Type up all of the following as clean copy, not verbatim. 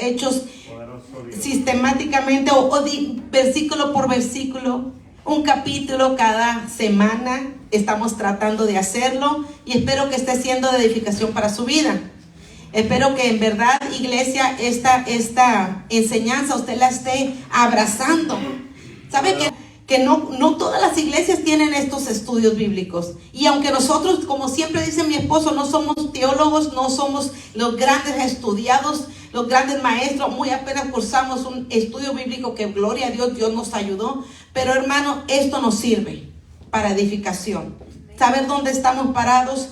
hechos sistemáticamente o versículo por versículo, un capítulo cada semana. Estamos tratando de hacerlo y espero que esté siendo de edificación para su vida. Espero que en verdad, iglesia, esta enseñanza usted la esté abrazando. ¿Sabe que no todas las iglesias tienen estos estudios bíblicos? Y aunque nosotros, como siempre dice mi esposo, no somos teólogos, no somos los grandes estudiados, los grandes maestros, muy apenas cursamos un estudio bíblico que gloria a Dios, Dios nos ayudó. Pero hermano, esto nos sirve para edificación. Saber dónde estamos parados,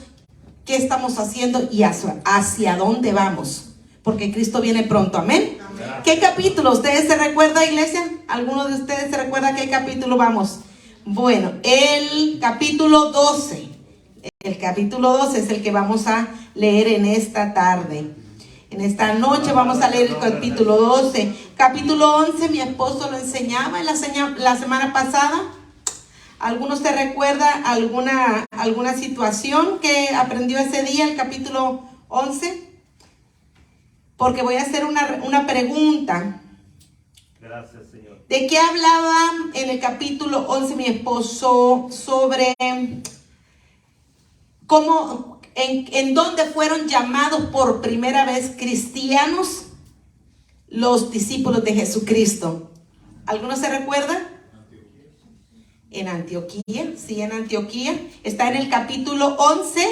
qué estamos haciendo y hacia dónde vamos. Porque Cristo viene pronto, amén. Amén. ¿Qué capítulo? ¿Ustedes se recuerdan, iglesia? ¿Alguno de ustedes se recuerda qué capítulo vamos? Bueno, el capítulo 12. El capítulo 12 es el que vamos a leer en esta tarde. En esta noche vamos a leer el capítulo 12. Capítulo 11, mi esposo lo enseñaba en la semana pasada. ¿Alguno se recuerda alguna situación que aprendió ese día, el capítulo 11? Porque voy a hacer una pregunta. Gracias, Señor. ¿De qué hablaba en el capítulo 11 mi esposo? Sobre cómo, en dónde fueron llamados por primera vez cristianos los discípulos de Jesucristo. ¿Alguno se recuerda? En Antioquía, sí, en Antioquía. Está en el capítulo 11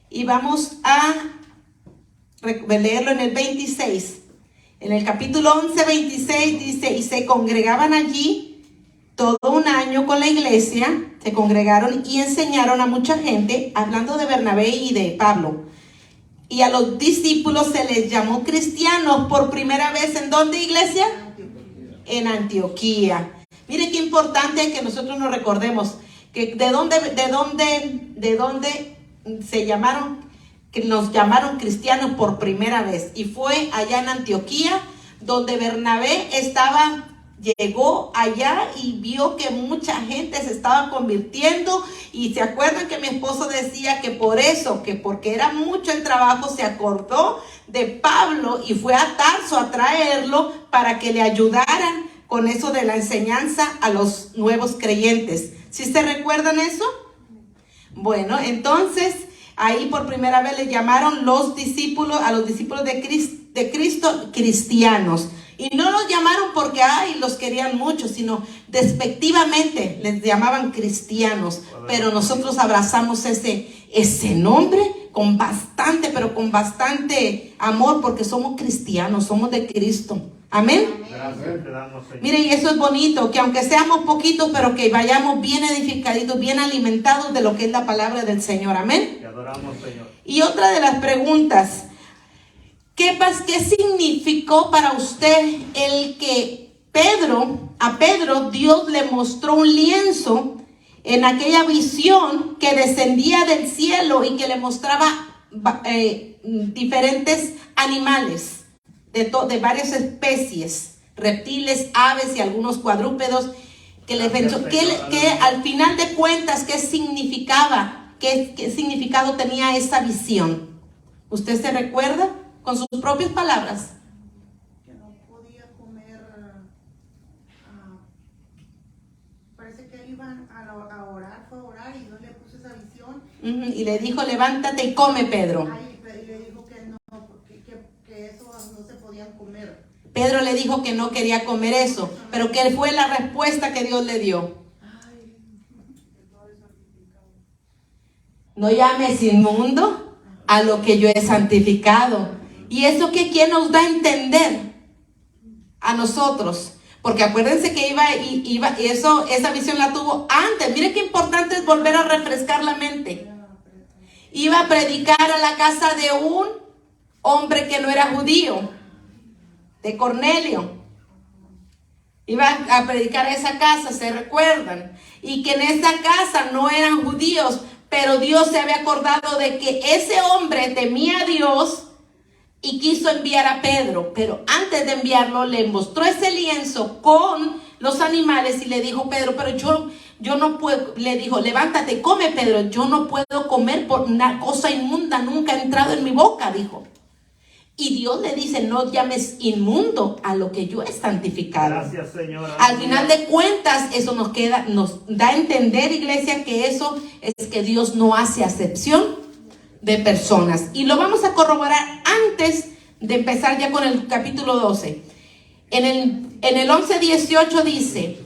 y vamos a leerlo en el 26. En el capítulo 11, 26 dice: y se congregaban allí todo un año con la iglesia, se congregaron y enseñaron a mucha gente, hablando de Bernabé y de Pablo. Y a los discípulos se les llamó cristianos por primera vez. ¿En dónde, iglesia? En Antioquía. Mire qué importante que nosotros nos recordemos que de dónde se llamaron, que nos llamaron cristianos por primera vez. Y fue allá en Antioquía, donde Bernabé llegó allá y vio que mucha gente se estaba convirtiendo. Y se acuerdan que mi esposo decía que por eso, que porque era mucho el trabajo, se acordó de Pablo y fue a Tarso a traerlo para que le ayudaran con eso de la enseñanza a los nuevos creyentes. ¿Sí se recuerdan eso? Bueno, entonces ahí por primera vez le llamaron a los discípulos de Cristo cristianos. Y no los llamaron porque los querían mucho, sino despectivamente les llamaban cristianos. Pero nosotros abrazamos ese nombre con bastante amor, porque somos cristianos, somos de Cristo. Amén. Gracias te damos, Señor. Miren, eso es bonito, que aunque seamos poquitos, pero que vayamos bien edificaditos, bien alimentados de lo que es la palabra del Señor. Amén. Te adoramos, Señor. Y otra de las preguntas: ¿qué significó para usted el que a Pedro Dios le mostró un lienzo en aquella visión que descendía del cielo y que le mostraba diferentes animales de varias especies, reptiles, aves y algunos cuadrúpedos, que al final de cuentas, ¿qué significaba? ¿Qué significado tenía esa visión? ¿Usted se recuerda con sus propias palabras? Que no podía comer, parece que iban a orar, fue a orar, y Dios le puso esa visión. Y le dijo: levántate y come, Pedro. Y le dijo que no, que eso no se podían comer. Pedro le dijo que no quería comer eso, pero ¿qué fue la respuesta que Dios le dio? No llames inmundo a lo que yo he santificado. ¿Y eso que quién nos da a entender? A nosotros. Porque acuérdense que esa visión la tuvo antes. Mire qué importante es volver a refrescar la mente. Iba a predicar a la casa de un hombre que no era judío, de Cornelio. Iba a predicar a esa casa, ¿se recuerdan? Y que en esa casa no eran judíos, pero Dios se había acordado de que ese hombre temía a Dios y quiso enviar a Pedro. Pero antes de enviarlo, le mostró ese lienzo con los animales y le dijo: Pedro, pero yo no puedo. Le dijo: levántate, come, Pedro. Yo no puedo comer por una cosa inmunda, nunca ha entrado en mi boca, dijo. Y Dios le dice, no llames inmundo a lo que yo he santificado. Gracias, Señor. Al final de cuentas, eso nos da a entender, iglesia, que eso es que Dios no hace acepción de personas. Y lo vamos a corroborar antes de empezar ya con el capítulo 12. En el 11:18 dice,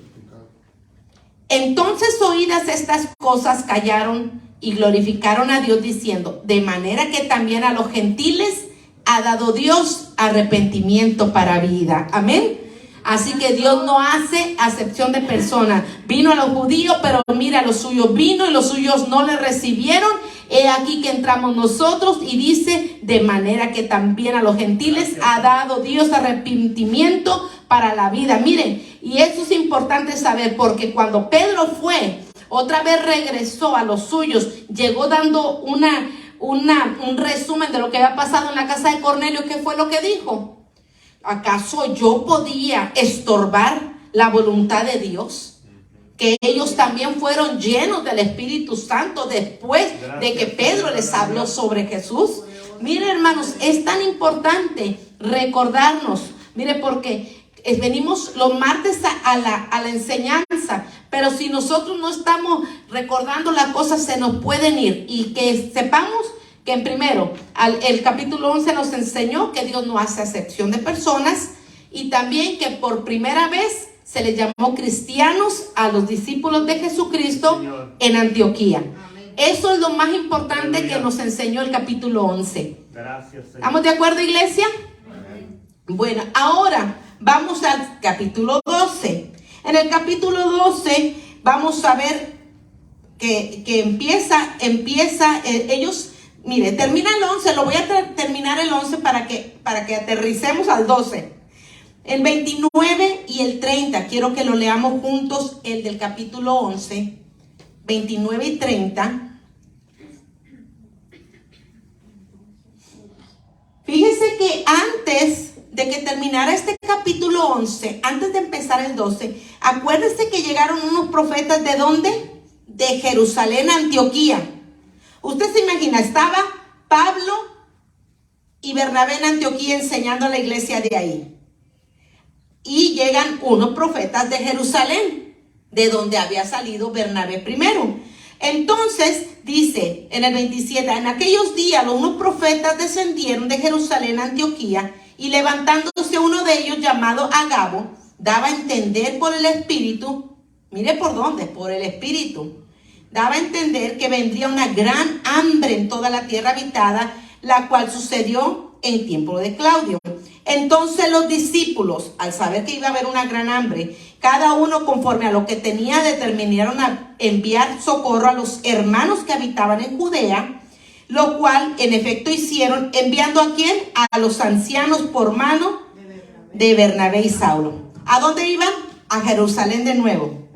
entonces oídas estas cosas callaron y glorificaron a Dios diciendo, de manera que también a los gentiles ha dado Dios arrepentimiento para vida. Amén. Así que Dios no hace acepción de personas. Vino a los judíos, pero mira, los suyos vino y los suyos no le recibieron. He aquí que entramos nosotros y dice, de manera que también a los gentiles ha dado Dios arrepentimiento para la vida. Miren, y eso es importante saber, porque cuando Pedro fue, otra vez regresó a los suyos, llegó dando un resumen de lo que había pasado en la casa de Cornelio. ¿Qué fue lo que dijo? ¿Acaso yo podía estorbar la voluntad de Dios? Que ellos también fueron llenos del Espíritu Santo después de que Pedro les habló sobre Jesús. Mire, hermanos, es tan importante recordarnos. Mire, porque venimos los martes a la enseñanza, pero si nosotros no estamos recordando las cosas, se nos pueden ir. Y que sepamos que en primero, el capítulo 11 nos enseñó que Dios no hace acepción de personas, y también que por primera vez se les llamó cristianos a los discípulos de Jesucristo, Señor, en Antioquía. Amén. Eso es lo más importante, aleluya, que nos enseñó el capítulo 11. Gracias, Señor. ¿Estamos de acuerdo, iglesia? Amén. Bueno, ahora vamos al capítulo 12. En el capítulo 12 vamos a ver que empieza ellos. Mire, termina el 11, lo voy a terminar el 11 para que aterricemos al 12. El 29 y el 30, quiero que lo leamos juntos, el del capítulo 11, 29 y 30. Fíjese que antes de que terminara este capítulo 11, antes de empezar el 12, acuérdese que llegaron unos profetas, ¿de dónde? De Jerusalén a Antioquía. Usted se imagina, estaba Pablo y Bernabé en Antioquía enseñando a la iglesia de ahí. Y llegan unos profetas de Jerusalén, de donde había salido Bernabé primero. Entonces, dice en el 27, en aquellos días unos profetas descendieron de Jerusalén a Antioquía, y levantándose uno de ellos llamado Agabo, daba a entender por el Espíritu, mire por dónde, por el Espíritu, daba a entender que vendría una gran hambre en toda la tierra habitada, la cual sucedió en tiempo de Claudio. Entonces los discípulos, al saber que iba a haber una gran hambre, cada uno conforme a lo que tenía, determinaron a enviar socorro a los hermanos que habitaban en Judea, lo cual en efecto hicieron, enviando ¿a quién? A los ancianos por mano de Bernabé y Saulo. ¿A dónde iban? A Jerusalén de nuevo,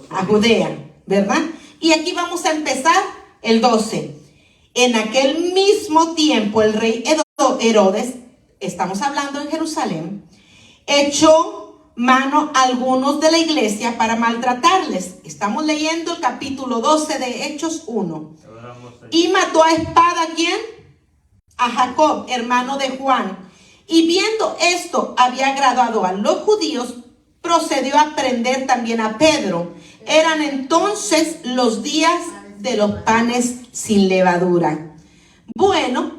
a Judea, ¿verdad? Y aquí vamos a empezar el 12. En aquel mismo tiempo el rey Herodes, estamos hablando en Jerusalén, echó mano a algunos de la iglesia para maltratarles. Estamos leyendo el capítulo 12 de Hechos 1. Y mató a espada ¿a quién? A Jacob, hermano de Juan. Y viendo esto había agradado a los judíos, procedió a prender también a Pedro. Eran entonces los días de los panes sin levadura. Bueno,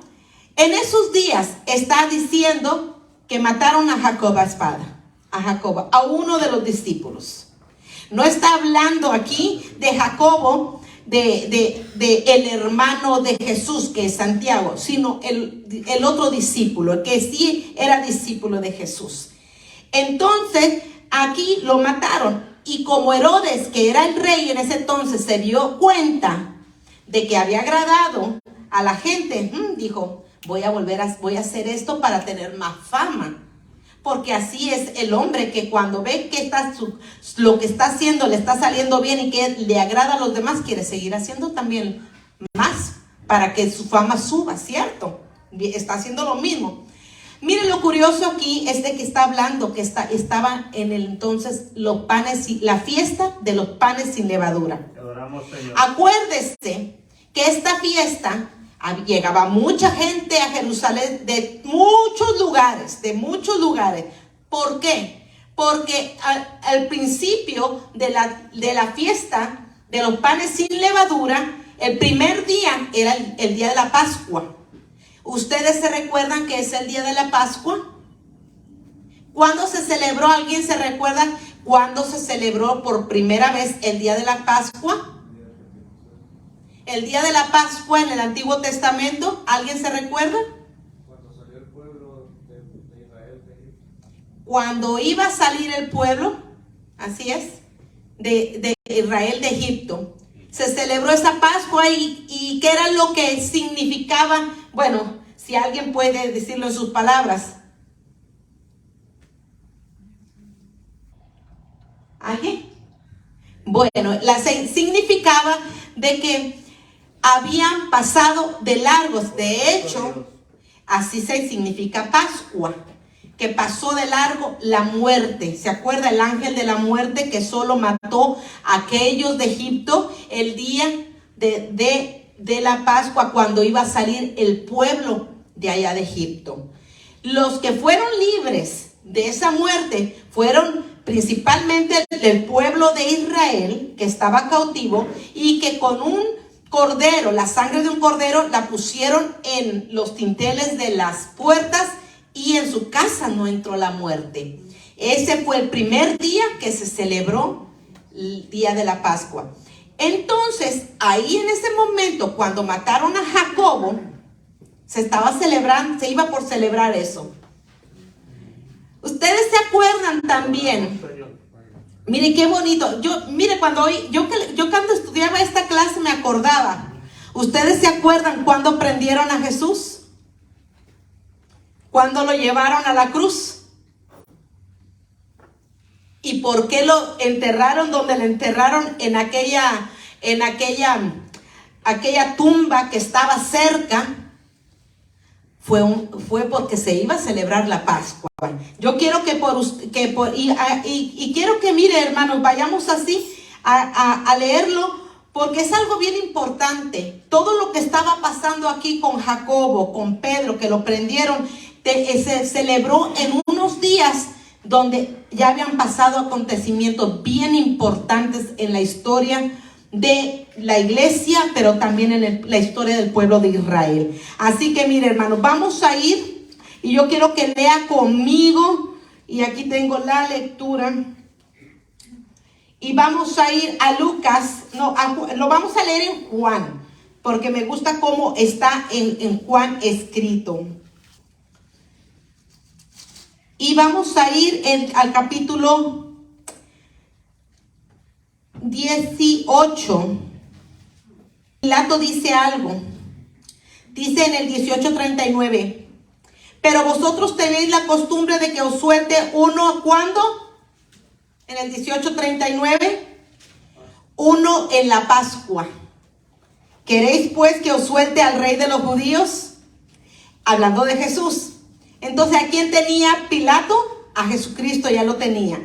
en esos días está diciendo que mataron a Jacob a espada, a uno de los discípulos. No está hablando aquí de Jacobo, de el hermano de Jesús, que es Santiago, sino el otro discípulo, que sí era discípulo de Jesús. Entonces, aquí lo mataron. Y como Herodes, que era el rey en ese entonces, se dio cuenta de que había agradado a la gente, dijo, voy a hacer esto para tener más fama. Porque así es el hombre, que cuando ve que lo que está haciendo le está saliendo bien y que le agrada a los demás, quiere seguir haciendo también más para que su fama suba, ¿cierto? Está haciendo lo mismo. Miren, lo curioso aquí es de que está hablando que estaba en el entonces los panes, la fiesta de los panes sin levadura. Te adoramos, Señor. Acuérdese que esta fiesta Llegaba mucha gente a Jerusalén de muchos lugares, de muchos lugares. ¿Por qué? Porque al principio de la fiesta de los panes sin levadura, el primer día era el día de la Pascua. ¿Ustedes se recuerdan que es el día de la Pascua? ¿Cuándo se celebró? ¿Alguien se recuerda cuándo se celebró por primera vez el día de la Pascua? El día de la Pascua en el Antiguo Testamento, ¿alguien se recuerda? Cuando salió el pueblo de Israel de Egipto. Cuando iba a salir el pueblo, así es, de Israel de Egipto. Se celebró esa Pascua y ¿qué era lo que significaba? Bueno, si alguien puede decirlo en sus palabras. ¿Alguien? Bueno, significaba de que habían pasado de largos. De hecho, así se significa Pascua, que pasó de largo la muerte. ¿Se acuerda el ángel de la muerte que solo mató a aquellos de Egipto el día de la Pascua, cuando iba a salir el pueblo de allá de Egipto? Los que fueron libres de esa muerte fueron principalmente el pueblo de Israel, que estaba cautivo y que con un cordero, la sangre de un cordero, la pusieron en los dinteles de las puertas y en su casa no entró la muerte. Ese fue el primer día que se celebró el día de la Pascua. Entonces, ahí en ese momento, cuando mataron a Jacobo, se estaba celebrando, se iba por celebrar eso. Ustedes se acuerdan también. Mire qué bonito. Cuando estudiaba esta clase me acordaba. ¿Ustedes se acuerdan cuando prendieron a Jesús? ¿Cuándo lo llevaron a la cruz? ¿Y por qué lo enterraron donde lo enterraron, en aquella tumba que estaba cerca? Fue porque se iba a celebrar la Pascua. Yo quiero quiero que mire, hermanos, vayamos así a leerlo, porque es algo bien importante. Todo lo que estaba pasando aquí con Jacobo, con Pedro, que lo prendieron, se celebró en unos días donde ya habían pasado acontecimientos bien importantes en la historia de la iglesia, pero también en la historia del pueblo de Israel. Así que mire, hermanos, vamos a ir y yo quiero que lea conmigo, y aquí tengo la lectura, y vamos a ir a Lucas, lo vamos a leer en Juan, porque me gusta cómo está en Juan escrito. Y vamos a ir al capítulo 18. Pilato dice algo. Dice en el 18:39: pero vosotros tenéis la costumbre de que os suelte uno, ¿cuándo? En el 18:39, uno en la Pascua. ¿Queréis pues que os suelte al rey de los judíos? Hablando de Jesús. Entonces, ¿a quién tenía Pilato? A Jesucristo, ya lo tenía.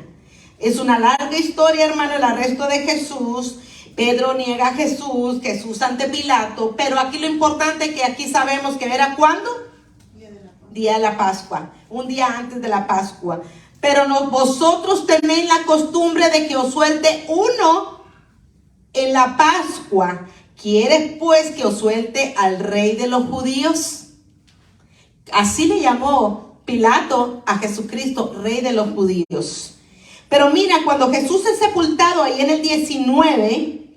Es una larga historia, hermano, el arresto de Jesús. Pedro niega a Jesús, Jesús ante Pilato. Pero aquí lo importante es que aquí sabemos que era ¿cuándo? Día de la Pascua. Un día antes de la Pascua. Pero vosotros tenéis la costumbre de que os suelte uno en la Pascua. ¿Quieres pues que os suelte al rey de los judíos? Así le llamó Pilato a Jesucristo, rey de los judíos. Pero mira, cuando Jesús es sepultado ahí en el 19,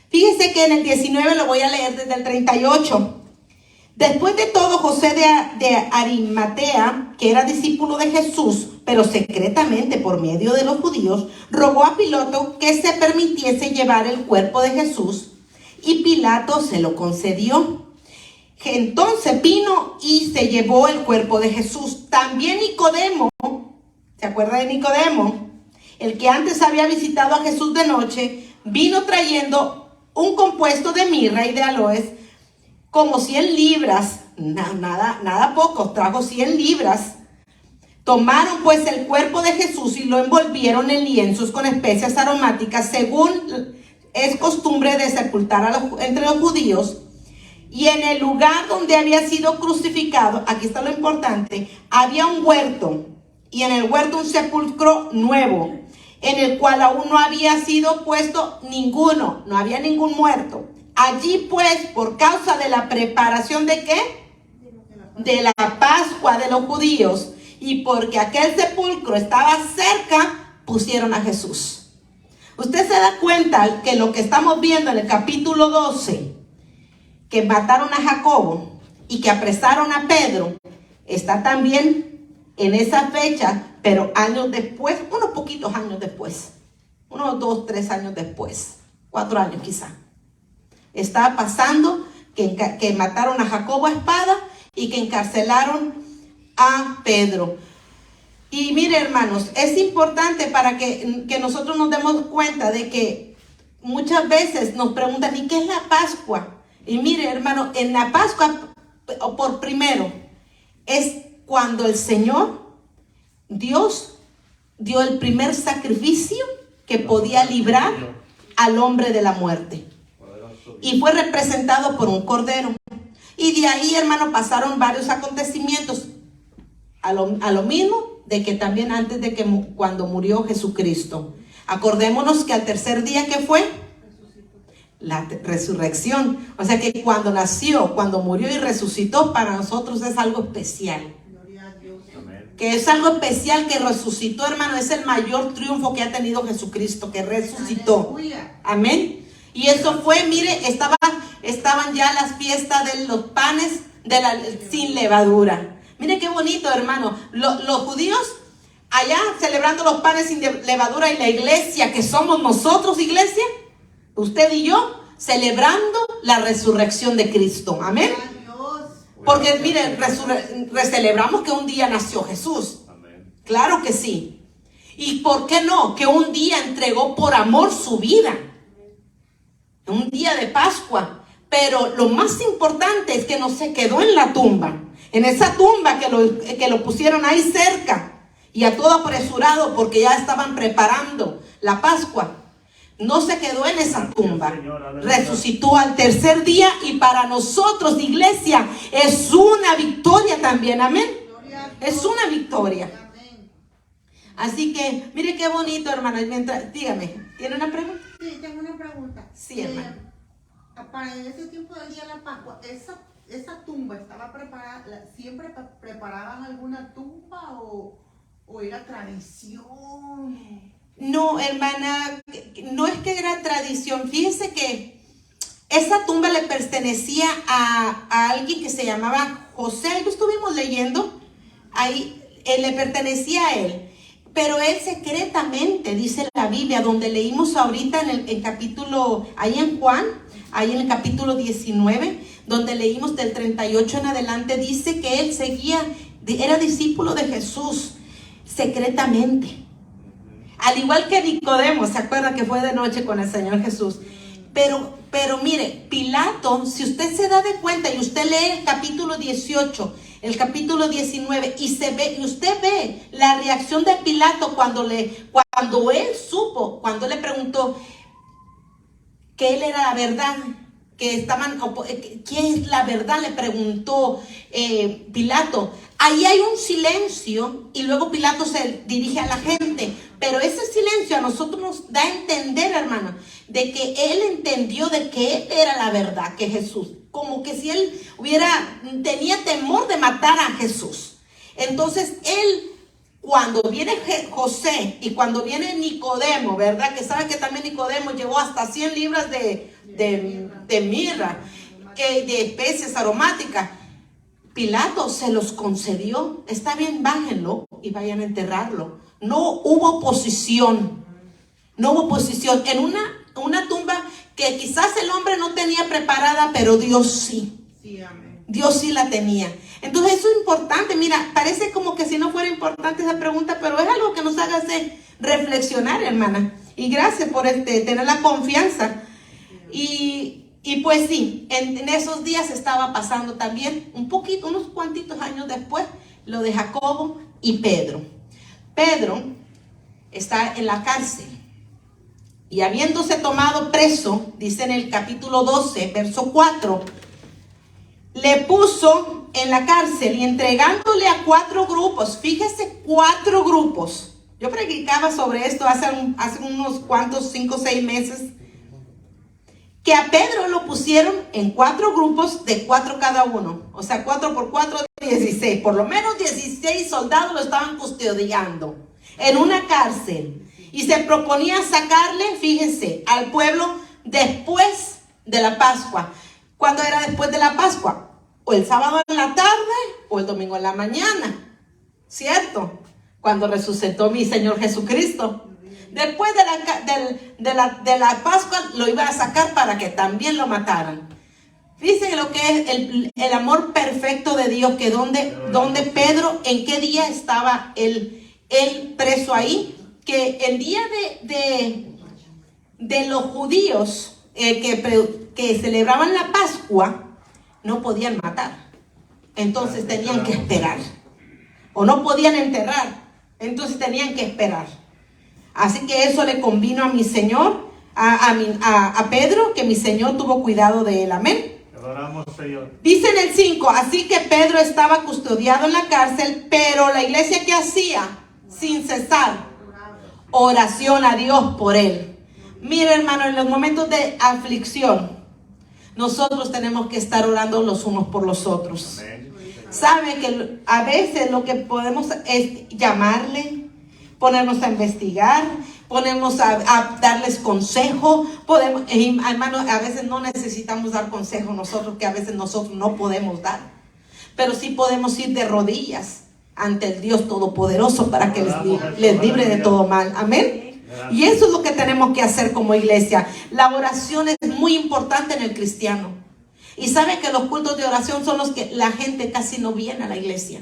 fíjese que en el 19 lo voy a leer desde el 38. Después de todo, José de Arimatea, que era discípulo de Jesús, pero secretamente por medio de los judíos, rogó a Pilato que se permitiese llevar el cuerpo de Jesús, y Pilato se lo concedió. Entonces vino y se llevó el cuerpo de Jesús. También Nicodemo, ¿se acuerda de Nicodemo? El que antes había visitado a Jesús de noche, vino trayendo un compuesto de mirra y de aloes, como 100 libras, nada poco, trajo 100 libras. Tomaron pues el cuerpo de Jesús y lo envolvieron en lienzos con especias aromáticas, según es costumbre de sepultar entre los judíos. Y en el lugar donde había sido crucificado, aquí está lo importante, había un huerto, y en el huerto un sepulcro nuevo, en el cual aún no había sido puesto ninguno, no había ningún muerto. Allí pues, por causa de la preparación ¿de qué? De la Pascua de los judíos, y porque aquel sepulcro estaba cerca, pusieron a Jesús. Usted se da cuenta que lo que estamos viendo en el capítulo 12, que mataron a Jacobo y que apresaron a Pedro, está también en esa fecha, pero años después, unos poquitos años después, unos 2, 3 años después, 4 años quizá. Estaba pasando que mataron a Jacobo a espada y que encarcelaron a Pedro. Y mire, hermanos, es importante para que nosotros nos demos cuenta de que muchas veces nos preguntan, ¿y qué es la Pascua? Y mire, hermano, en la Pascua, por primero, es cuando el Señor, Dios, dio el primer sacrificio que podía librar al hombre de la muerte. Y fue representado por un cordero. Y de ahí, hermano, pasaron varios acontecimientos. A lo mismo de que también antes de que cuando murió Jesucristo. Acordémonos que al tercer día, ¿qué fue? La resurrección. O sea que cuando nació, cuando murió y resucitó, para nosotros es algo especial. Que es algo especial que resucitó, hermano. Es el mayor triunfo que ha tenido Jesucristo, que resucitó. Amén. Y eso fue, mire, estaban ya las fiestas de los panes sin levadura. Mire qué bonito, hermano. Los judíos allá celebrando los panes sin levadura, y la iglesia, que somos nosotros, iglesia, usted y yo, celebrando la resurrección de Cristo. Amén. Porque mire, celebramos que un día nació Jesús. Claro que sí. ¿Y por qué no? Que un día entregó por amor su vida. Un día de Pascua. Pero lo más importante es que no se quedó en la tumba. En esa tumba que lo pusieron ahí cerca. Y a todo apresurado porque ya estaban preparando la Pascua. No se quedó en esa tumba. Resucitó al tercer día, y para nosotros, iglesia, es una victoria también. Amén. Es una victoria. Así que, mire qué bonito, hermana. Dígame, ¿tiene una pregunta? Sí, tengo una pregunta. Sí, hermana. Para ese tiempo del día de la Pascua, esa tumba estaba preparada, ¿siempre preparaban alguna tumba o era tradición? No, hermana, no es que era tradición. Fíjese que esa tumba le pertenecía a alguien que se llamaba José. Ahí lo estuvimos leyendo. Ahí le pertenecía a él. Pero él secretamente, dice la Biblia, donde leímos ahorita en el capítulo, ahí en Juan, ahí en el capítulo 19, donde leímos del 38 en adelante, dice que él era discípulo de Jesús secretamente. Al igual que Nicodemo, ¿se acuerda que fue de noche con el Señor Jesús? Pero mire, Pilato, si usted se da de cuenta y usted lee el capítulo 18, el capítulo 19, y usted ve la reacción de Pilato cuando él supo, cuando le preguntó que él era la verdad, ¿qué es la verdad? Le preguntó Pilato. Ahí hay un silencio y luego Pilato se dirige a la gente. Pero ese silencio a nosotros nos da a entender, hermano, de que él entendió de que él era la verdad, que Jesús. Como que si él tenía temor de matar a Jesús. Entonces él, cuando viene José y cuando viene Nicodemo, ¿verdad? Que sabe que también Nicodemo llevó hasta 100 libras de mirra, de especies aromáticas. Pilato se los concedió. Está bien, bájenlo y vayan a enterrarlo. No hubo oposición. No hubo oposición. En una tumba que quizás el hombre no tenía preparada, pero Dios sí. Sí, amén. Dios sí la tenía. Entonces eso es importante. Mira, parece como que si no fuera importante esa pregunta, pero es algo que nos hace reflexionar, hermana. Y gracias por tener la confianza. Y pues sí, en esos días estaba pasando también unos cuantitos años después, lo de Jacobo y Pedro. Pedro está en la cárcel y habiéndose tomado preso, dice en el capítulo 12, verso 4, le puso en la cárcel y entregándole a 4 grupos. Fíjese, 4 grupos. Yo predicaba sobre esto hace unos cuantos, 5 o 6 meses. Que a Pedro lo pusieron en 4 grupos de 4 cada uno. O sea, 4 por 4, 16. Por lo menos 16 soldados lo estaban custodiando en una cárcel. Y se proponía sacarle, fíjense, al pueblo después de la Pascua. ¿Cuándo era después de la Pascua? O el sábado en la tarde o el domingo en la mañana. ¿Cierto? Cuando resucitó mi Señor Jesucristo. Después de la Pascua lo iba a sacar para que también lo mataran. Fíjense lo que es el amor perfecto de Dios, que donde Pedro, en qué día estaba él preso ahí, que el día de los judíos que celebraban la Pascua, no podían matar. Entonces tenían que esperar. O no podían enterrar. Entonces tenían que esperar. Así que eso le convino a mi Señor, a Pedro, que mi Señor tuvo cuidado de él. Amén. Adoramos, Señor. Dice en el 5, así que Pedro estaba custodiado en la cárcel, pero la iglesia, ¿qué hacía? Sin cesar, oración a Dios por él. Mire, hermano, en los momentos de aflicción, nosotros tenemos que estar orando los unos por los otros. Amén. Sabe que a veces lo que podemos es llamarle, ponernos a investigar, ponernos a darles consejo. Hermano, a veces no necesitamos dar consejo nosotros, que a veces nosotros no podemos dar. Pero sí podemos ir de rodillas ante el Dios Todopoderoso para que les libre de todo mal. Amén. Y eso es lo que tenemos que hacer como iglesia. La oración es muy importante en el cristiano. Y sabe que los cultos de oración son los que la gente casi no viene a la iglesia.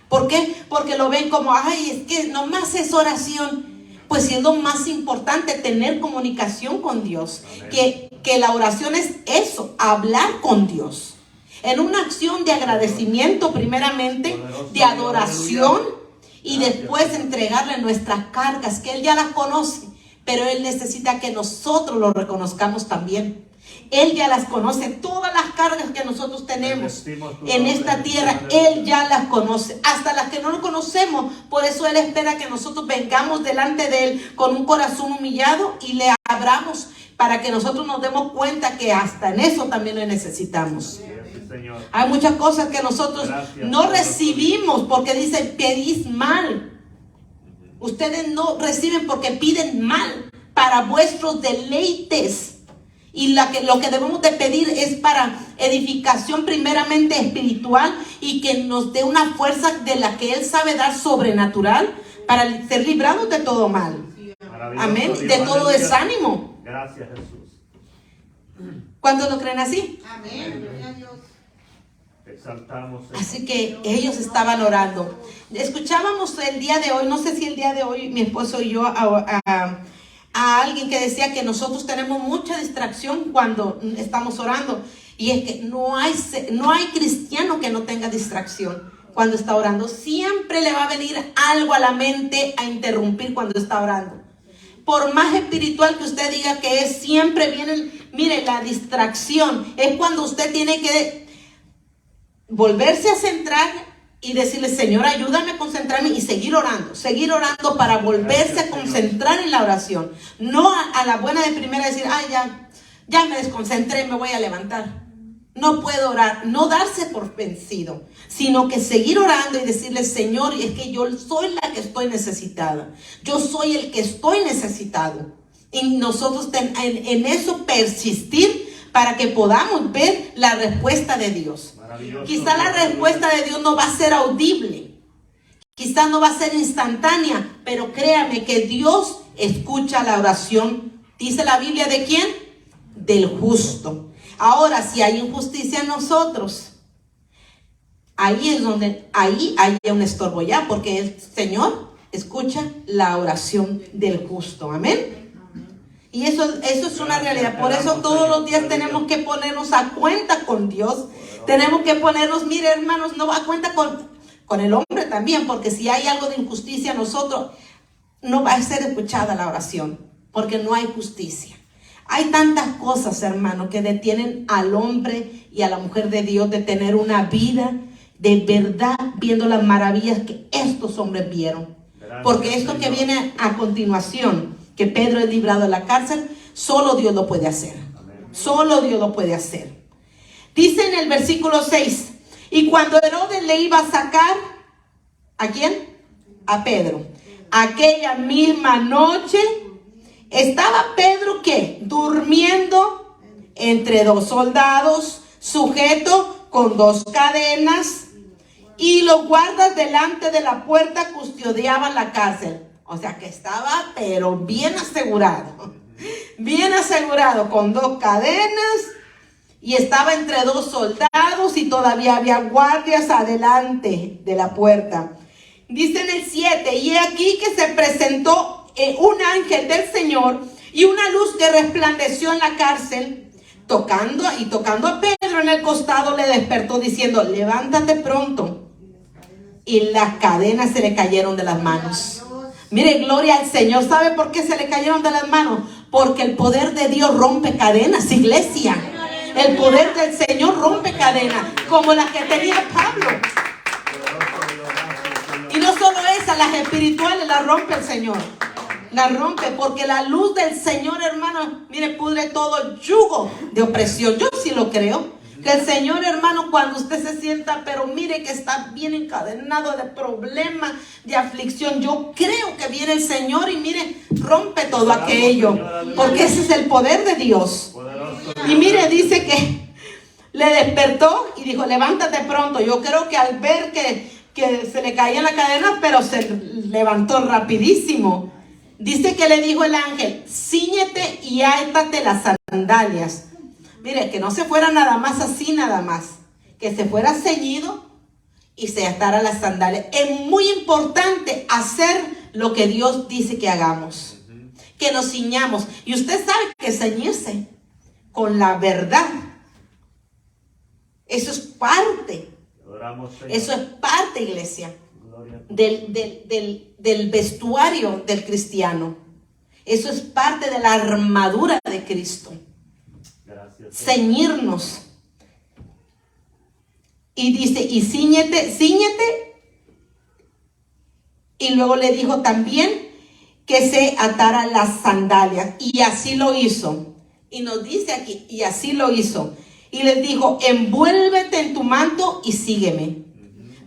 ¿Por qué? Porque lo ven como, ay, es que nomás es oración. Pues siendo más importante tener comunicación con Dios. Que la oración es eso, hablar con Dios. En una acción de agradecimiento primeramente, de adoración, y después entregarle nuestras cargas, que Él ya las conoce. Pero Él necesita que nosotros lo reconozcamos también. Él ya las conoce, todas las cargas que nosotros tenemos en esta tierra, Él ya las conoce, hasta las que no lo conocemos. Por eso Él espera que nosotros vengamos delante de Él con un corazón humillado y le abramos, para que nosotros nos demos cuenta que hasta en eso también le necesitamos. Hay muchas cosas que nosotros no recibimos porque dice, pedís mal. Ustedes no reciben porque piden mal para vuestros deleites. Y lo que debemos de pedir es para edificación primeramente espiritual, y que nos dé una fuerza de la que Él sabe dar sobrenatural para ser librados de todo mal. Amén. De todo desánimo. Gracias, Jesús. ¿Cuántos lo creen así? Amén. Gloria a Dios. Exaltamos. Así que ellos estaban orando. Escuchábamos el día de hoy, no sé si el día de hoy mi esposo y yo, a alguien que decía que nosotros tenemos mucha distracción cuando estamos orando. Y es que no hay cristiano que no tenga distracción cuando está orando. Siempre le va a venir algo a la mente a interrumpir cuando está orando. Por más espiritual que usted diga que es, siempre vienen. Mire, la distracción es cuando usted tiene que volverse a centrar y decirle, Señor, ayúdame a concentrarme, y seguir orando para volverse a concentrar en la oración. No a la buena de primera decir, ay, ya me desconcentré, me voy a levantar. No puedo orar, no darse por vencido, sino que seguir orando y decirle, Señor, es que yo soy la que estoy necesitada. Yo soy el que estoy necesitado. Y nosotros en eso persistir para que podamos ver la respuesta de Dios. Quizá la respuesta de Dios no va a ser audible, quizá no va a ser instantánea, pero créame que Dios escucha la oración. Dice la Biblia, ¿de quién? Del justo. Ahora, si hay injusticia en nosotros, ahí es donde hay un estorbo ya, porque el Señor escucha la oración del justo. Amén. Y eso es una realidad. Por eso todos los días tenemos que ponernos a cuenta con Dios. Tenemos que ponernos, mire, hermanos, no a cuenta con el hombre también, porque si hay algo de injusticia en nosotros, no va a ser escuchada la oración, porque no hay justicia. Hay tantas cosas, hermano, que detienen al hombre y a la mujer de Dios de tener una vida de verdad, viendo las maravillas que estos hombres vieron. Gracias, Porque esto Señor. que viene a continuación, que Pedro es librado de la cárcel, solo Dios lo puede hacer. Amén. Solo Dios lo puede hacer. Dice en el versículo 6, y cuando Herodes le iba a sacar, ¿a quién? A Pedro. Aquella misma noche, estaba Pedro, ¿qué? Durmiendo entre dos soldados, sujeto con dos cadenas, y los guardas delante de la puerta custodiaban la cárcel. O sea que estaba, pero bien asegurado, con dos cadenas, y estaba entre dos soldados, y todavía había guardias adelante de la puerta. Dice en el 7, y he aquí que se presentó un ángel del Señor, y una luz que resplandeció en la cárcel, tocando a Pedro en el costado, le despertó diciendo, levántate pronto. Y las cadenas se le cayeron de las manos. Mire, gloria al Señor. ¿Sabe por qué se le cayeron de las manos? Porque el poder de Dios rompe cadenas, iglesia. El poder del Señor rompe cadenas, como las que tenía Pablo. Y no solo esas, las espirituales las rompe el Señor. Las rompe porque la luz del Señor, hermano, mire, pudre todo yugo de opresión. Yo sí lo creo. Que el Señor, hermano, cuando usted se sienta, pero mire que está bien encadenado de problemas, de aflicción, yo creo que viene el Señor y mire, rompe todo aquello. Porque ese es el poder de Dios. Y mire, dice que le despertó y dijo, levántate pronto. Yo creo que al ver que se le caían las cadenas, pero se levantó rapidísimo. Dice que le dijo el ángel, cíñete y átate las sandalias. Mire, que no se fuera nada más así, nada más. Que se fuera ceñido y se atara las sandalias. Es muy importante hacer lo que Dios dice que hagamos. Que nos ciñamos. Y usted sabe que ceñirse con la verdad, eso es parte. Eso es parte, iglesia, del vestuario del cristiano. Eso es parte de la armadura de Cristo. Ceñirnos. Y dice, y cíñete. Y luego le dijo también que se atara las sandalias. Y así lo hizo. Y nos dice aquí, y así lo hizo. Y les dijo, envuélvete en tu manto y sígueme.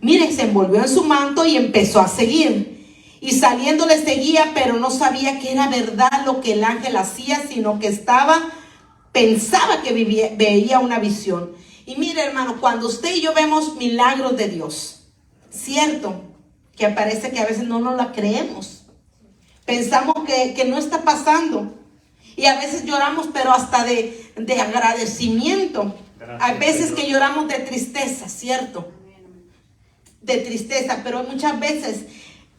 Mire, se envolvió en su manto y empezó a seguir. Y saliendo le seguía, pero no sabía que era verdad lo que el ángel hacía, sino que pensaba que veía una visión. Y mire, hermano, cuando usted y yo vemos milagros de Dios, cierto, que parece que a veces no nos la creemos. Pensamos que no está pasando. Y a veces lloramos, pero hasta de agradecimiento. Hay veces que lloramos de tristeza, cierto. De tristeza, pero muchas veces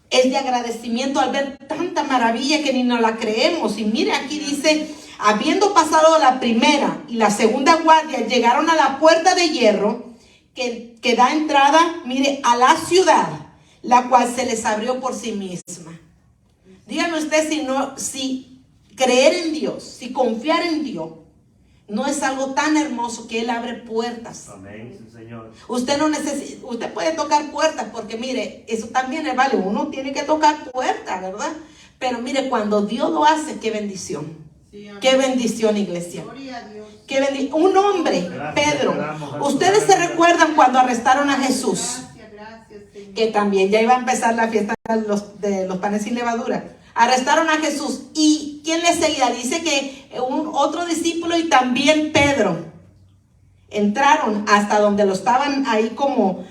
es de agradecimiento al ver tanta maravilla que ni nos la creemos. Y mire, aquí dice, habiendo pasado la primera y la segunda guardia, llegaron a la puerta de hierro que da entrada, mire, a la ciudad, la cual se les abrió por sí misma. Dígame usted si creer en Dios, si confiar en Dios, no es algo tan hermoso que Él abre puertas. Amén, sí, Señor. Usted no necesita, usted puede tocar puertas, porque mire, eso también es válido. Uno tiene que tocar puertas, ¿verdad? Pero mire, cuando Dios lo hace, qué bendición. Sí, qué bendición, iglesia. Gloria a Dios. Un hombre, Gracias, Pedro. Ustedes se recuerdan cuando arrestaron a Jesús. Gracias, Señor. Que también ya iba a empezar la fiesta de los panes sin levadura. Arrestaron a Jesús. ¿Y quién le seguía? Dice que otro discípulo y también Pedro entraron hasta donde lo estaban ahí como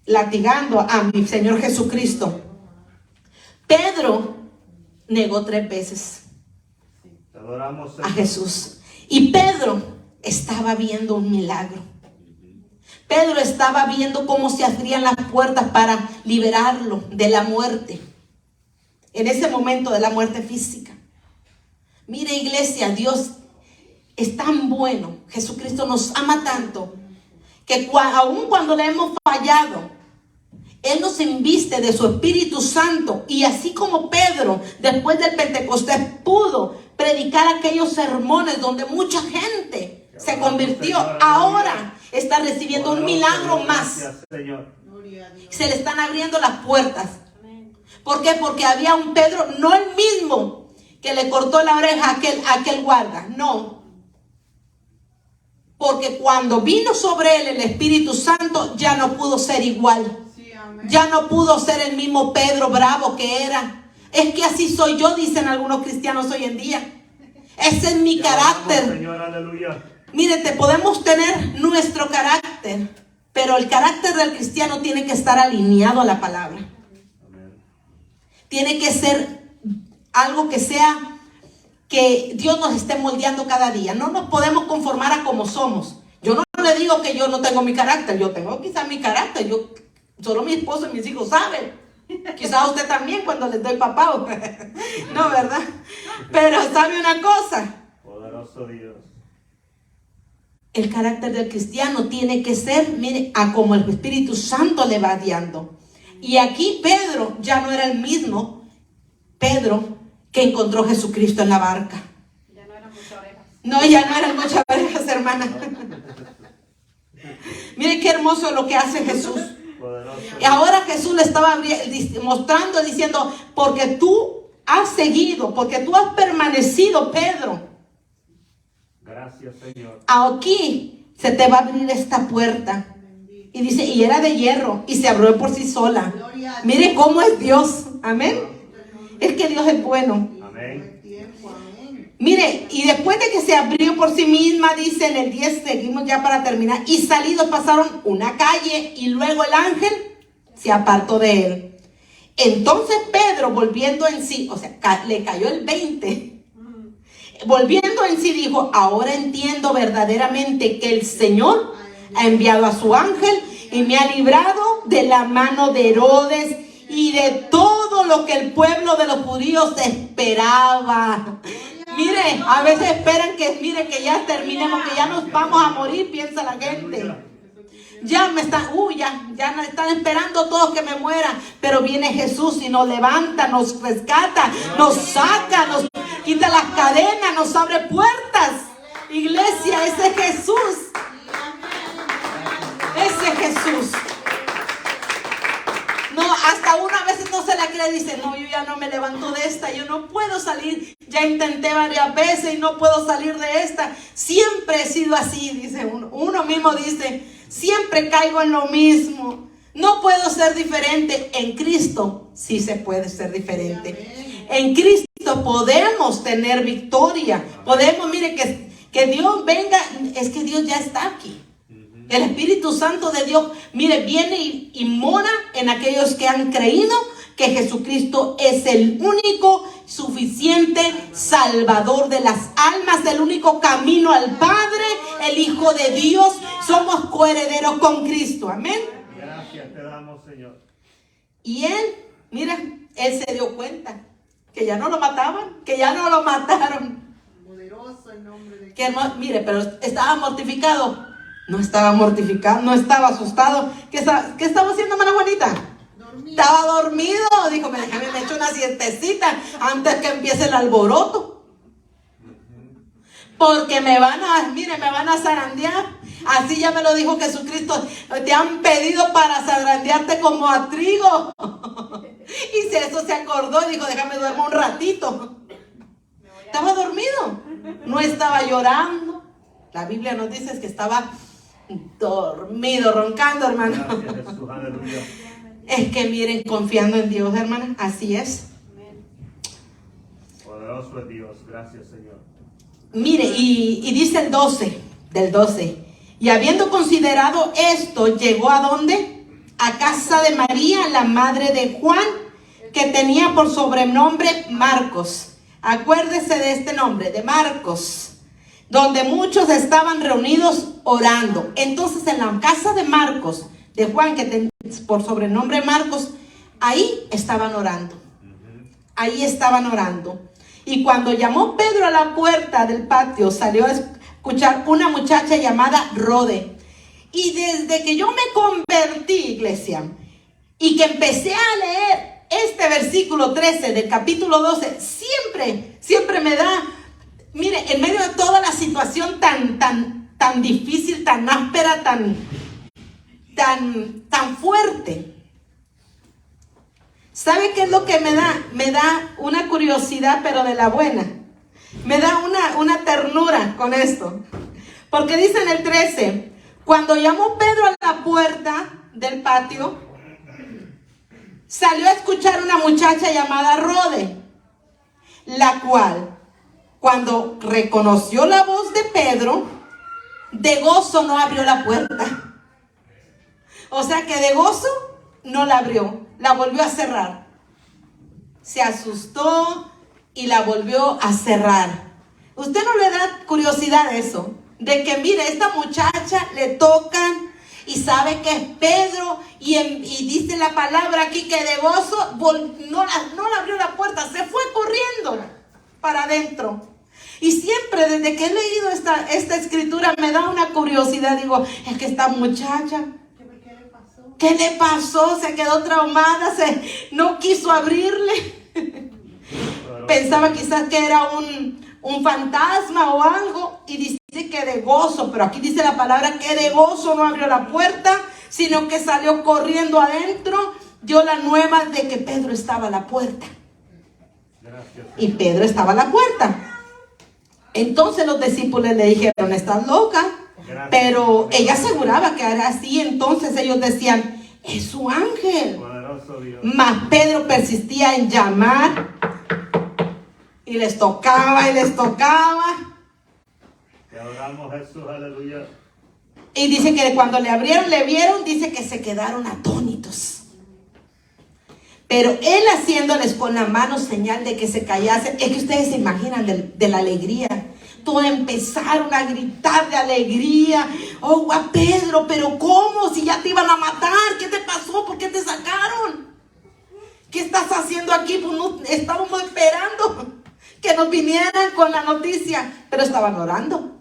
latigando a mi Señor Jesucristo. Pedro negó 3 veces Te adoramos, a Señor. Jesús. Y Pedro estaba viendo un milagro. Pedro estaba viendo cómo se abrían las puertas para liberarlo de la muerte. En ese momento de la muerte física. Mire, iglesia, Dios es tan bueno. Jesucristo nos ama tanto que aun cuando le hemos fallado, Él nos inviste de su Espíritu Santo. Y así como Pedro, después del Pentecostés, pudo predicar aquellos sermones donde mucha gente se convirtió. Ahora está recibiendo un milagro más. Gracias, Señor. Gloria a Dios. Se le están abriendo las puertas. ¿Por qué? Porque había un Pedro, no el mismo que le cortó la oreja a aquel guarda, no. Porque cuando vino sobre él el Espíritu Santo, ya no pudo ser igual. Sí, amén. Ya no pudo ser el mismo Pedro bravo que era. Es que así soy yo, dicen algunos cristianos hoy en día. Ese es mi Te adoramos, carácter. Señor, aleluya. Mire, podemos tener nuestro carácter, pero el carácter del cristiano tiene que estar alineado a la palabra. Amén. Tiene que ser algo que sea que Dios nos esté moldeando cada día. No nos podemos conformar a como somos. Yo no le digo que yo no tengo mi carácter. Yo tengo quizás mi carácter. Solo mi esposo y mis hijos saben. Quizás usted también cuando les doy papá. No, ¿verdad? Pero sabe una cosa. Poderoso Dios. El carácter del cristiano tiene que ser, mire, a como el Espíritu Santo le va guiando. Y aquí Pedro ya no era el mismo Pedro que encontró Jesucristo en la barca. Ya no eran muchas orejas. No, ya no eran muchas orejas, hermana. Mire qué hermoso lo que hace Jesús. Poderoso. Y ahora Jesús le estaba mostrando, diciendo, porque tú has seguido, porque tú has permanecido, Pedro. Gracias, Señor. Aquí se te va a abrir esta puerta. Y dice, y era de hierro, y se abrió por sí sola. Gloria a Dios. Mire cómo es Dios. Amén. Es que Dios es bueno. Amén. Tiempo, amén. Mire, y después de que se abrió por sí misma, dice en el 10, seguimos ya para terminar, y salidos pasaron una calle, y luego el ángel se apartó de él. Entonces Pedro, volviendo en sí, o sea, le cayó el 20. Volviendo en sí, dijo, ahora entiendo verdaderamente que el Señor ha enviado a su ángel y me ha librado de la mano de Herodes y de todo lo que el pueblo de los judíos esperaba. Mire, a veces esperan que, mire, que ya terminemos, que ya nos vamos a morir, piensa la gente. Ya me están, ya no están esperando todos que me muera, pero viene Jesús y nos levanta, nos rescata, nos saca, nos quita las cadenas, nos abre puertas. Iglesia, ese es Jesús. Ese es Jesús. No, hasta una a veces no se la cree, dice, no, yo ya no me levanto de esta, yo no puedo salir, ya intenté varias veces y no puedo salir de esta. Siempre he sido así, dice uno. Uno mismo dice, siempre caigo en lo mismo. No puedo ser diferente. En Cristo sí se puede ser diferente. En Cristo podemos tener victoria. Podemos, mire, que Dios venga, es que Dios ya está aquí. El Espíritu Santo de Dios, mire, viene y mora en aquellos que han creído que Jesucristo es el único suficiente Salvador de las almas, el único camino al Padre, el Hijo de Dios. Somos coherederos con Cristo. Amén. Gracias te damos, Señor. Y él, mira, él se dio cuenta que ya no lo mataban, que ya no lo mataron. Poderoso el nombre de Que mire, pero estaba mortificado. No estaba mortificado, no estaba asustado. ¿Qué estaba haciendo, hermana Juanita? dormido. Estaba dormido. Dijo, déjame, me echo una siestecita antes que empiece el alboroto. Porque me van a zarandear. Así ya me lo dijo Jesucristo. Te han pedido para zarandearte como a trigo. Y si eso se acordó, dijo, déjame duermo un ratito. Estaba dormido. No estaba llorando. La Biblia nos dice que estaba dormido, roncando, hermano. Gracias, Jesús, aleluya. Es que miren, confiando en Dios, hermana, así es. Poderoso es Dios, gracias, Señor. Mire, y dice el 12, del 12. Y habiendo considerado esto, llegó a ¿dónde? A casa de María, la madre de Juan, que tenía por sobrenombre Marcos. Acuérdese de este nombre, de Marcos, donde muchos estaban reunidos orando. Entonces en la casa de Marcos, de Juan, que tenía por sobrenombre Marcos, ahí estaban orando. Ahí estaban orando. Y cuando llamó Pedro a la puerta del patio, salió a escuchar una muchacha llamada Rode. Y desde que yo me convertí, iglesia, y que empecé a leer este versículo 13 del capítulo 12, siempre me da mire, en medio de toda la situación tan difícil, tan áspera, tan fuerte, ¿sabe qué es lo que me da? Me da una curiosidad, pero de la buena. Me da una ternura con esto. Porque dice en el 13, cuando llamó Pedro a la puerta del patio, salió a escuchar una muchacha llamada Rode, la cual, cuando reconoció la voz de Pedro, de gozo no abrió la puerta. O sea que de gozo no la abrió, la volvió a cerrar. Se asustó y la volvió a cerrar. ¿Usted no le da curiosidad eso? De que mire, esta muchacha le tocan y sabe que es Pedro y dice la palabra aquí que de gozo no le abrió la puerta, se fue corriendo para adentro. Y siempre desde que he leído esta escritura me da una curiosidad. Digo, es que esta muchacha, ¿qué le pasó? Se quedó traumada, no quiso abrirle. Pensaba quizás que era un fantasma o algo, y dice que de gozo, pero aquí dice la palabra que de gozo no abrió la puerta, sino que salió corriendo adentro, dio la nueva de que Pedro estaba a la puerta. Y Pedro estaba a la puerta. Entonces los discípulos le dijeron, estás loca. Pero ella aseguraba que era así. Entonces ellos decían, es su ángel. Mas Pedro persistía en llamar y les tocaba y les tocaba. Te adoramos, Jesús, aleluya. Y dice que cuando le abrieron, le vieron, dice que se quedaron atónitos. Pero él haciéndoles con la mano señal de que se callasen. Es que ustedes se imaginan de la alegría. Todos empezaron a gritar de alegría. Oh, a Pedro, pero ¿cómo? Si ya te iban a matar. ¿Qué te pasó? ¿Por qué te sacaron? ¿Qué estás haciendo aquí? Pues no, estábamos esperando que nos vinieran con la noticia. Pero estaban orando.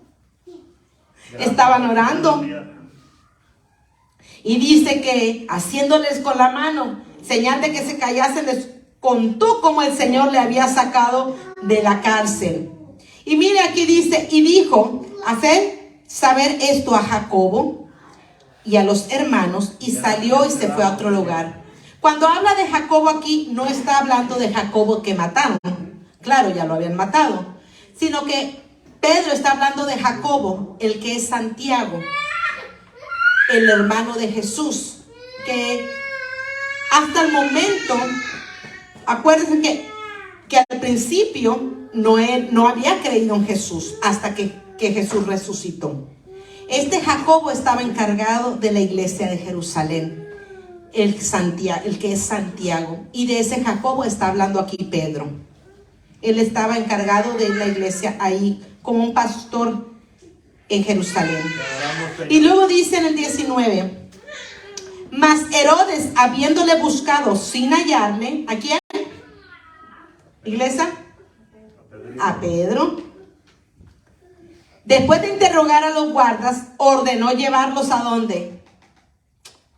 Estaban orando. Y dice que haciéndoles con la mano señal de que se callasen, les contó cómo el Señor le había sacado de la cárcel. Y mire aquí dice, y dijo, hacer saber esto a Jacobo y a los hermanos, y salió y se fue a otro lugar. Cuando habla de Jacobo aquí, no está hablando de Jacobo que mataron. Claro, ya lo habían matado. Sino que Pedro está hablando de Jacobo, el que es Santiago, el hermano de Jesús, que hasta el momento, acuérdense que al principio no había creído en Jesús hasta que Jesús resucitó. Este Jacobo estaba encargado de la iglesia de Jerusalén, el que es Santiago. Y de ese Jacobo está hablando aquí Pedro. Él estaba encargado de la iglesia ahí como un pastor en Jerusalén. Y luego dice en el 19, mas Herodes, habiéndole buscado sin hallarle, ¿a quién? Iglesia, a Pedro. Después de interrogar a los guardas, ordenó llevarlos ¿a dónde?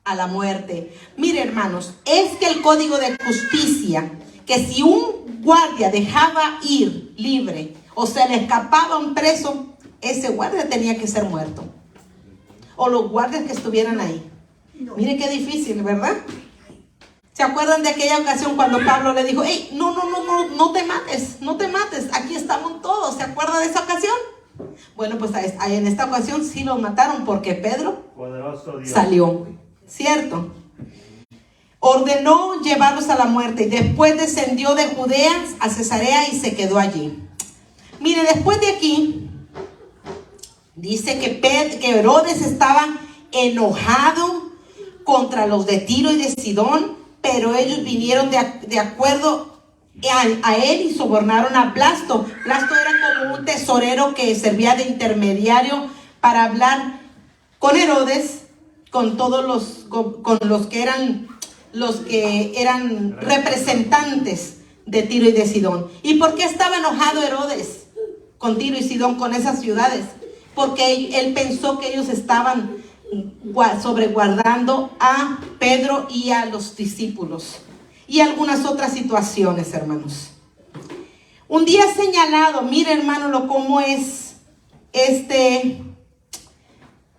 A la muerte. Mire, hermanos, es que el código de justicia, que si un guardia dejaba ir libre o se le escapaba un preso, ese guardia tenía que ser muerto. O los guardias que estuvieran ahí. Mire qué difícil, ¿verdad? ¿Se acuerdan de aquella ocasión cuando Pablo le dijo, hey, no te mates, aquí estamos todos? ¿Se acuerda de esa ocasión? Bueno, pues en esta ocasión sí los mataron porque Pedro salió, ¿cierto? Ordenó llevarlos a la muerte y después descendió de Judea a Cesarea y se quedó allí. Mire, después de aquí, dice que Herodes estaba enojado contra los de Tiro y de Sidón, pero ellos vinieron de acuerdo a él y sobornaron a Blasto. Blasto era como un tesorero que servía de intermediario para hablar con Herodes, con todos los que eran representantes de Tiro y de Sidón. ¿Y por qué estaba enojado Herodes con Tiro y Sidón, con esas ciudades? Porque él pensó que ellos estaban sobreguardando a Pedro y a los discípulos y algunas otras situaciones, hermanos. Un día señalado, mire hermano, cómo es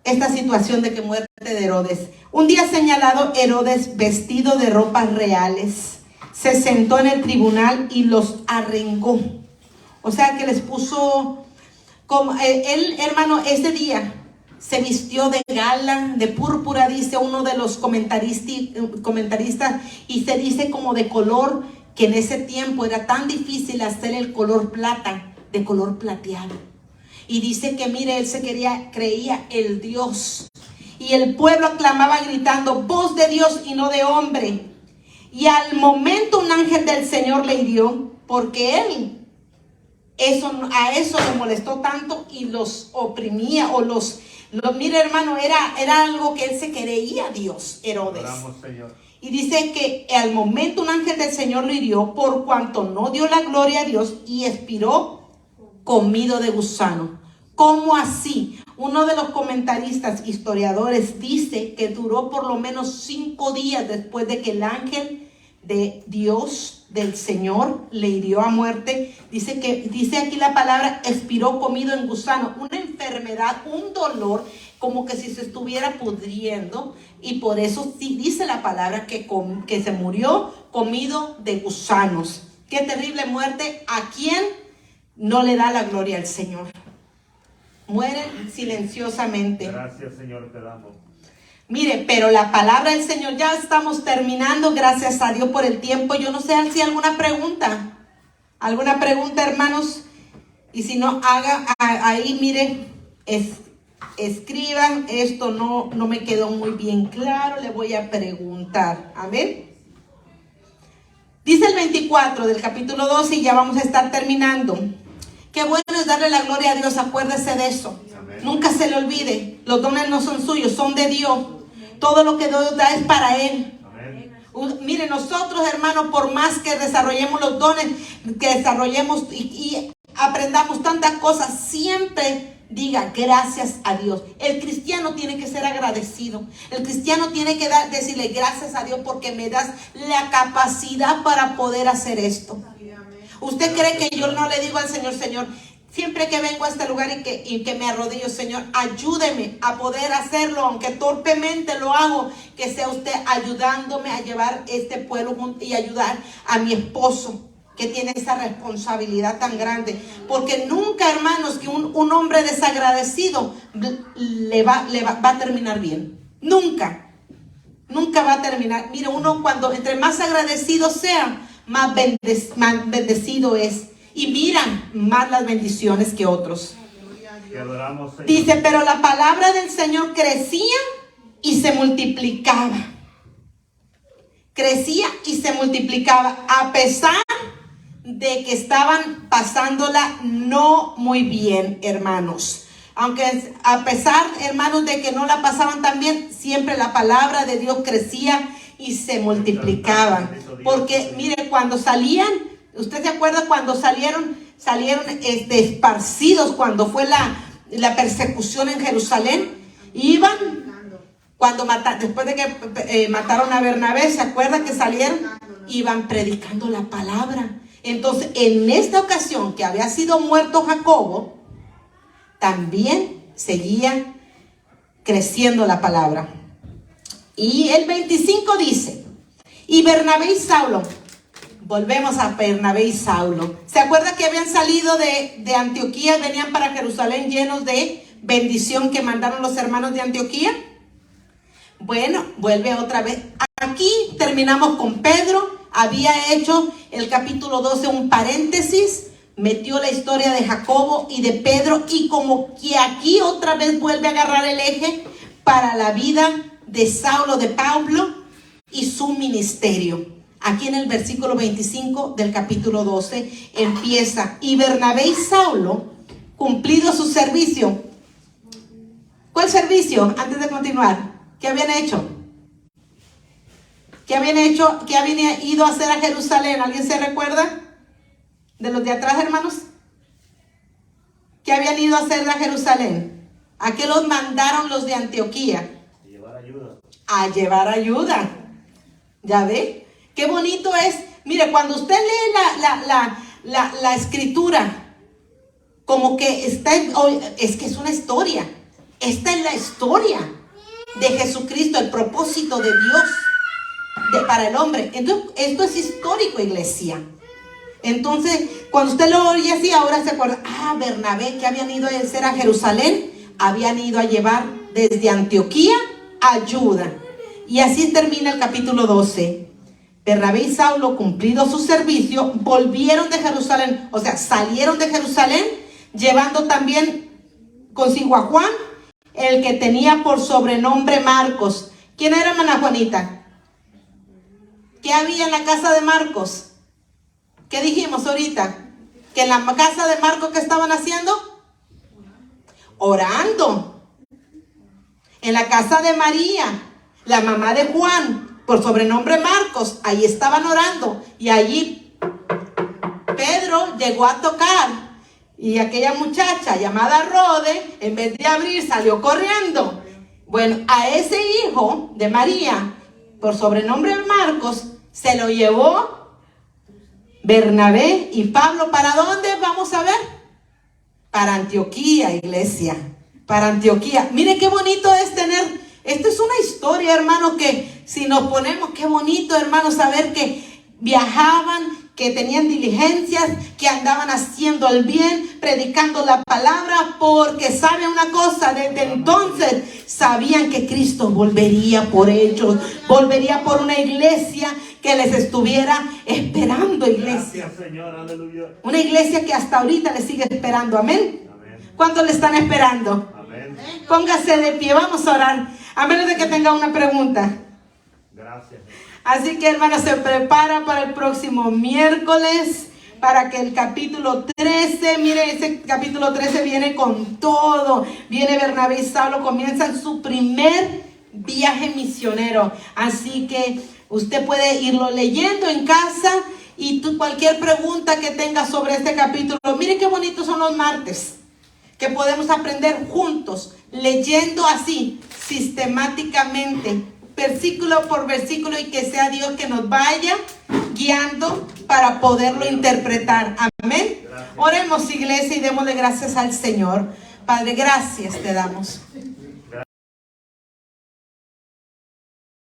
esta situación de que muerte de Herodes. Un día señalado, Herodes, vestido de ropas reales, se sentó en el tribunal y los arengó. O sea que les puso, como él, hermano, ese día se vistió de gala, de púrpura, dice uno de los comentaristas, y se dice como de color, que en ese tiempo era tan difícil hacer el color plata, de color plateado. Y dice que mire, él creía el Dios. Y el pueblo aclamaba gritando, voz de Dios y no de hombre. Y al momento un ángel del Señor le hirió, porque él, a eso le molestó tanto y los oprimía, mire hermano, era algo que él se creía Dios, Herodes. Oramos, Señor. Y dice que al momento un ángel del Señor lo hirió, por cuanto no dio la gloria a Dios, y expiró comido de gusano. ¿Cómo así? Uno de los comentaristas, historiadores, dice que duró por lo menos 5 días después de que el ángel de Dios, del Señor, le hirió a muerte. Dice aquí la palabra, expiró comido en gusano. Una enfermedad, un dolor, como que si se estuviera pudriendo. Y por eso sí dice la palabra que se murió comido de gusanos. Qué terrible muerte. ¿A quién no le da la gloria al Señor? Mueren silenciosamente. Gracias, Señor, te damos. Mire, pero la palabra del Señor, ya estamos terminando, gracias a Dios por el tiempo. Yo no sé si hay alguna pregunta, hermanos, y si no, haga ahí, mire, escriban. Esto no me quedó muy bien claro, le voy a preguntar, amén. Dice el 24 del capítulo 12, y ya vamos a estar terminando. Qué bueno es darle la gloria a Dios, acuérdese de eso. Amén. Nunca se le olvide, los dones no son suyos, son de Dios. Todo lo que Dios da es para Él. Amén. Mire, nosotros, hermanos, por más que desarrollemos los dones, que desarrollemos y aprendamos tantas cosas, siempre diga gracias a Dios. El cristiano tiene que ser agradecido. El cristiano tiene que decirle gracias a Dios porque me das la capacidad para poder hacer esto. ¿Usted cree que yo no le digo al Señor, Señor, siempre que vengo a este lugar y que me arrodillo, Señor, ayúdeme a poder hacerlo, aunque torpemente lo hago, que sea usted ayudándome a llevar este pueblo y ayudar a mi esposo, que tiene esa responsabilidad tan grande? Porque nunca, hermanos, que un hombre desagradecido va a terminar bien. Nunca va a terminar. Mire, uno cuando entre más agradecido sea, más bendecido es, y miran más las bendiciones que otros. Te adoramos, Señor. Dice, pero la palabra del Señor crecía y se multiplicaba. Crecía y se multiplicaba, a pesar de que estaban pasándola no muy bien, hermanos. Aunque a pesar, hermanos, de que no la pasaban tan bien, siempre la palabra de Dios crecía y se multiplicaban. Porque mire, cuando salían, ¿usted se acuerda cuando salieron esparcidos cuando fue la persecución en Jerusalén? Iban, después de que mataron a Bernabé, ¿se acuerda que salieron? Iban predicando la palabra. Entonces, en esta ocasión que había sido muerto Jacobo, también seguía creciendo la palabra. Y el 25 dice, y Bernabé y Saulo, volvemos a Bernabé y Saulo. ¿Se acuerda que habían salido de Antioquía y venían para Jerusalén llenos de bendición que mandaron los hermanos de Antioquía? Bueno, vuelve otra vez. Aquí terminamos con Pedro. Había hecho el capítulo 12 un paréntesis, metió la historia de Jacobo y de Pedro, y como que aquí otra vez vuelve a agarrar el eje para la vida de Saulo, de Pablo y su ministerio. Aquí en el versículo 25 del capítulo 12 empieza, y Bernabé y Saulo, cumplido su servicio. ¿Cuál servicio? Antes de continuar, ¿qué habían hecho? ¿Qué habían hecho? ¿Qué habían ido a hacer a Jerusalén? ¿Alguien se recuerda? ¿De los de atrás, hermanos? ¿Qué habían ido a hacer a Jerusalén? ¿A qué los mandaron los de Antioquía? A llevar ayuda. ¿Ya ve? Qué bonito es. Mire, cuando usted lee la escritura, como que es que es una historia. Esta es la historia de Jesucristo, el propósito de Dios para el hombre. Entonces, esto es histórico, iglesia. Entonces, cuando usted lo oye así, ahora se acuerda, Bernabé, que habían ido a hacer a Jerusalén, habían ido a llevar desde Antioquía ayuda. Y así termina el capítulo 12. Bernabé y Saulo, cumplido su servicio, volvieron de Jerusalén, o sea, salieron de Jerusalén, llevando también consigo a Juan, el que tenía por sobrenombre Marcos. ¿Quién era hermana Juanita? ¿Qué había en la casa de Marcos? ¿Qué dijimos ahorita? Que en la casa de Marcos, ¿qué estaban haciendo? Orando. En la casa de María, la mamá de Juan, por sobrenombre Marcos, ahí estaban orando. Y allí Pedro llegó a tocar. Y aquella muchacha llamada Rode, en vez de abrir, salió corriendo. Bueno, a ese hijo de María, por sobrenombre Marcos, se lo llevó Bernabé y Pablo. ¿Para dónde? Vamos a ver. Para Antioquía, iglesia. Para Antioquía. Mire qué bonito es tener. Esto es una historia, hermano, que si nos ponemos, qué bonito, hermano, saber que viajaban, que tenían diligencias, que andaban haciendo el bien, predicando la palabra, porque sabe una cosa, desde entonces sabían que Cristo volvería por ellos, volvería por una iglesia que les estuviera esperando, iglesia. Gracias, Señor, aleluya. Una iglesia que hasta ahorita les sigue esperando, amén. ¿Cuántos le están esperando? Amén. Póngase de pie, vamos a orar, a menos de que tenga una pregunta. Gracias. Así que, hermanos, se prepara para el próximo miércoles, para que el capítulo 13, mire, ese capítulo 13 viene con todo. Viene Bernabé y Saulo, comienzan su primer viaje misionero. Así que usted puede irlo leyendo en casa y cualquier pregunta que tenga sobre este capítulo. Mire qué bonitos son los martes, que podemos aprender juntos, leyendo así, sistemáticamente, versículo por versículo, y que sea Dios que nos vaya guiando para poderlo interpretar. Amén. Oremos, iglesia, y démosle gracias al Señor. Padre, gracias te damos.